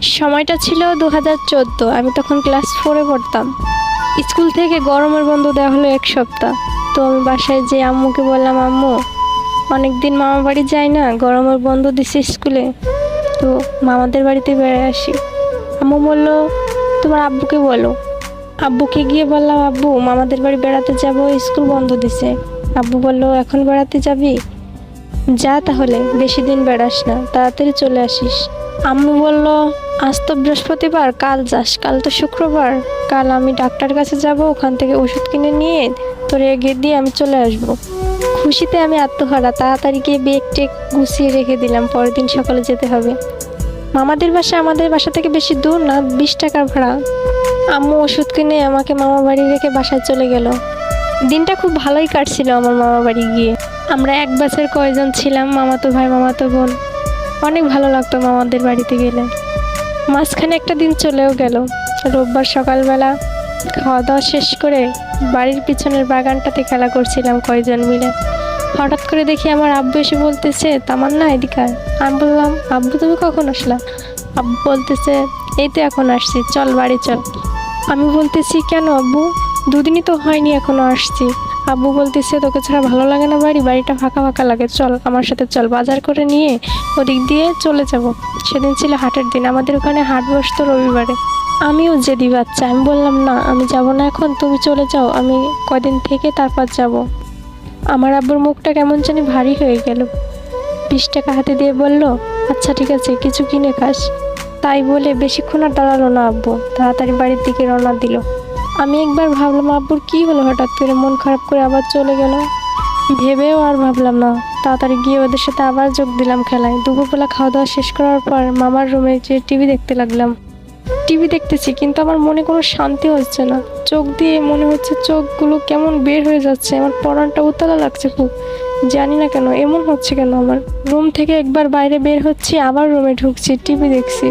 সময়টা ছিল 2014, আমি তখন ক্লাস 4-এ পড়তাম। স্কুল থেকে গরমের বন্ধ দেওয়া হলো 1 সপ্তাহ। তো আমি বাসায় যেয়ে আম্মুকে বললাম, আম্মু অনেকদিন মামা বাড়ি যাই না, গরমের বন্ধ দিছে স্কুলে, তো মামাদের বাড়িতে বেড়ে আসি। আম্মু বললো তোমার আব্বুকে বলো। আব্বুকে গিয়ে বললাম, আব্বু মামাদের বাড়ি বেড়াতে যাব, স্কুল বন্ধ দিছে। আব্বু বললো এখন বেড়াতে যাবি? যা তাহলে, বেশি দিন বেড়াস না, তাড়াতাড়ি চলে আসিস। আম্মু বলল আজ তো বৃহস্পতিবার, কাল যাস, কাল তো শুক্রবার, কাল আমি ডাক্তার কাছে যাব, ওখান থেকে ওষুধ কিনে নিয়ে তোর এগিয়ে দিয়ে আমি চলে আসব। খুশিতে আমি আত্মহারা, তাড়াতাড়ি গিয়ে ব্যাগ টেক গুছিয়ে রেখে দিলাম, পরের দিন সকালে যেতে হবে। মামাদের বাসা আমাদের বাসা থেকে বেশি দূর না, 20 টাকার ভাড়া। আম্মু ওষুধ কিনে আমাকে মামা বাড়ি রেখে বাসায় চলে গেল। দিনটা খুব ভালোই কাটছিল আমার মামা বাড়ি গিয়ে। আমরা এক ব্যাচের কয়জন ছিলাম, মামাতো ভাই মামাতো বোন। অনেক ভালো লাগতো মামাদের বাড়িতে গেলে। মাঝখানে একটা দিন চলেও গেল। রোববার সকালবেলা খাওয়া দাওয়া শেষ করে বাড়ির পিছনের বাগানটাতে খেলা করছিলাম কয়জন মিলে। হঠাৎ করে দেখি আমার আব্বু এসে বলতেছে, তামান্না এদিকে আয়। আমি বললাম, আব্বু তুমি কখন আসলা? আব্বু বলতেছে, এই তো এখন আসছি, চল বাড়ি চল। আমি বলতেছি, কেন আব্বু? 2 দিনই তো হয়নি, এখনো আসছি। আব্বু বলতেছে, তোকে ছাড়া ভালো লাগে না, বাড়িটা ফাঁকা ফাঁকা লাগে, চল আমার সাথে চল, বাজার করে নিয়ে ওদিক দিয়ে চলে যাব। সেদিন ছিল হাটের দিন, আমাদের ওখানে হাট বসতো রবিবারে। আমিও জেদি বাচ্চা, আমি বললাম না আমি যাব না এখন, তুমি চলে যাও, আমি কদিন থেকে তারপর যাব। আমার আব্বুর মুখটা কেমন জানি ভারী হয়ে গেল। 20 টাকা হাতে দিয়ে বলল, আচ্ছা ঠিক আছে, কিছু কিনে খাস। তাই বলে বেশিক্ষণ আর দাঁড়ালো না আব্বু, তাড়াতাড়ি বাড়ির দিকে রওনা দিল। আমি একবার ভাবলাম আব্বুর কি হলো, হঠাৎ করে মন খারাপ করে আবার চলে গেল। ভেবেও আর ভাবলাম না, তাড়াতাড়ি গিয়ে ওদের সাথে আবার যোগ দিলাম খেলায়। দুপুরবেলা খাওয়া দাওয়া শেষ করার পর মামার রুমে যেয়ে টিভি দেখতে লাগলাম। টিভি দেখতেছি কিন্তু আমার মনে কোনো শান্তি হচ্ছে না। চোখ দিয়ে মনে হচ্ছে চোখগুলো কেমন বের হয়ে যাচ্ছে, আমার পরানটা উতলা লাগছে খুব। জানি না কেন এমন হচ্ছে কেন। আমার রুম থেকে একবার বাইরে বের হচ্ছি, আবার রুমে ঢুকছি, টিভি দেখছি,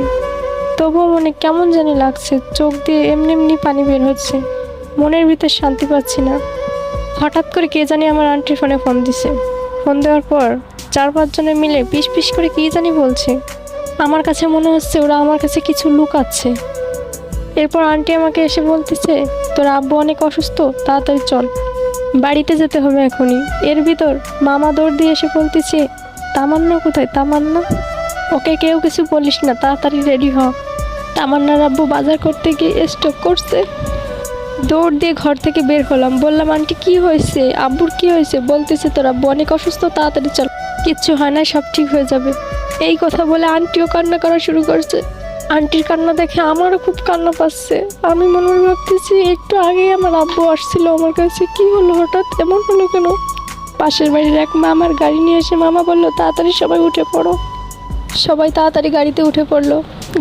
তবুও মনে কেমন জানি লাগছে, চোখ দিয়ে এমনি এমনি পানি বের হচ্ছে, মনের ভিতর শান্তি পাচ্ছি না। হঠাৎ করে কে জানি আমার আন্টির ফোনে ফোন দিছে। ফোন দেওয়ার পর 4-5 জনে মিলে পিস পিস করে কী জানি বলছে। আমার কাছে মনে হচ্ছে ওরা আমার কাছে কিছু লুকাচ্ছে। এরপর আন্টি আমাকে এসে বলতেছে, তোর আব্বু অনেক অসুস্থ, তাড়াতাড়ি চল, বাড়িতে যেতে হবে এখনই। এর ভিতর মামা দৌড় দিয়ে এসে বলতেছে, তামান্না কোথায়? তামান্না, ওকে কেউ কিছু বলিস না, তাড়াতাড়ি রেডি হ, তামান্নার আব্বু বাজার করতে গিয়ে স্ট্রোক করছে। দৌড় দিয়ে ঘর থেকে বের হলাম। বললাম, আন্টি কি হয়েছে? আব্বুর কি হয়েছে? বলতেছে, তোর আব্বু অনেক অসুস্থ, তাড়াতাড়ি চল, কিচ্ছু হয় না, সব ঠিক হয়ে যাবে। এই কথা বলে আন্টিও কান্না করা শুরু করছে। আন্টির কান্না দেখে আমারও খুব কান্না পাচ্ছে। আমি মনে মনে ভাবতেছি, একটু আগেই আমার আব্বু আসছিল আমার কাছে, কি হলো, হঠাৎ এমন হলো কেন? পাশের বাড়ির এক মামার গাড়ি নিয়ে এসে মামা বললো, তাড়াতাড়ি সবাই উঠে পড়ো। সবাই তাড়াতাড়ি গাড়িতে উঠে পড়লো।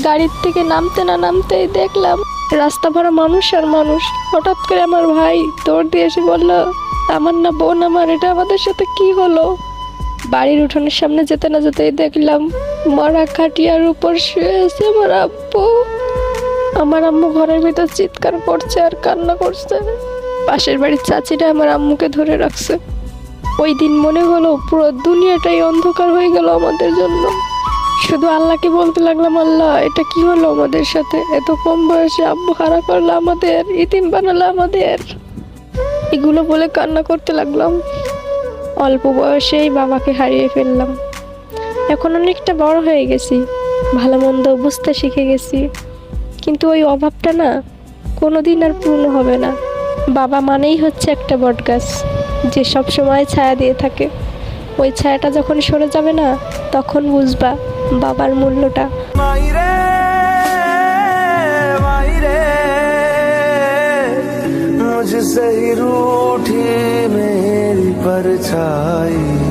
গাড়ির থেকে নামতে না নামতেই দেখলাম রাস্তা ভরা মানুষ আর মানুষ। হঠাৎ করে আমার ভাই দৌড় দিয়ে এসে বললো, আমার না বোন, আমার এটা আমাদের সাথে কি হলো? বাড়ির উঠোনের সামনে যেতে না যেতেই দেখলাম মরা খাটিয়ার উপর শুয়ে আছে আমার আব্বু। আমার আম্মু ঘরের ভিতর চিৎকার করছে আর কান্না করছে। পাশের বাড়ির চাচিরা আমার আম্মুকে ধরে রাখছে। ওই দিন মনে হলো পুরো দুনিয়াটাই অন্ধকার হয়ে গেল আমাদের জন্য। শুধু আল্লাহকে বলতে লাগলাম, আল্লাহ এটা কি হলো আমাদের সাথে? এত কম বয়সে আব্বু হারা করলো আমাদের, ইতিম বানালো আমাদের। এগুলো বলে কান্না করতে লাগলাম। অল্প বয়সেই বাবাকে হারিয়ে ফেললাম। এখন অনেকটা বড় হয়ে গেছি, ভালো মন্দ বুঝতে শিখে গেছি, কিন্তু ওই অভাবটা না কোনোদিন আর পূর্ণ হবে না। বাবা মানেই হচ্ছে একটা বটগাছ, যে সব সময় ছায়া দিয়ে থাকে। ওই ছায়াটা যখন সরে যাবে না, তখন বুঝবা বাবার মূল্যটা। मुझसे ही रूठी मेरी परछाई।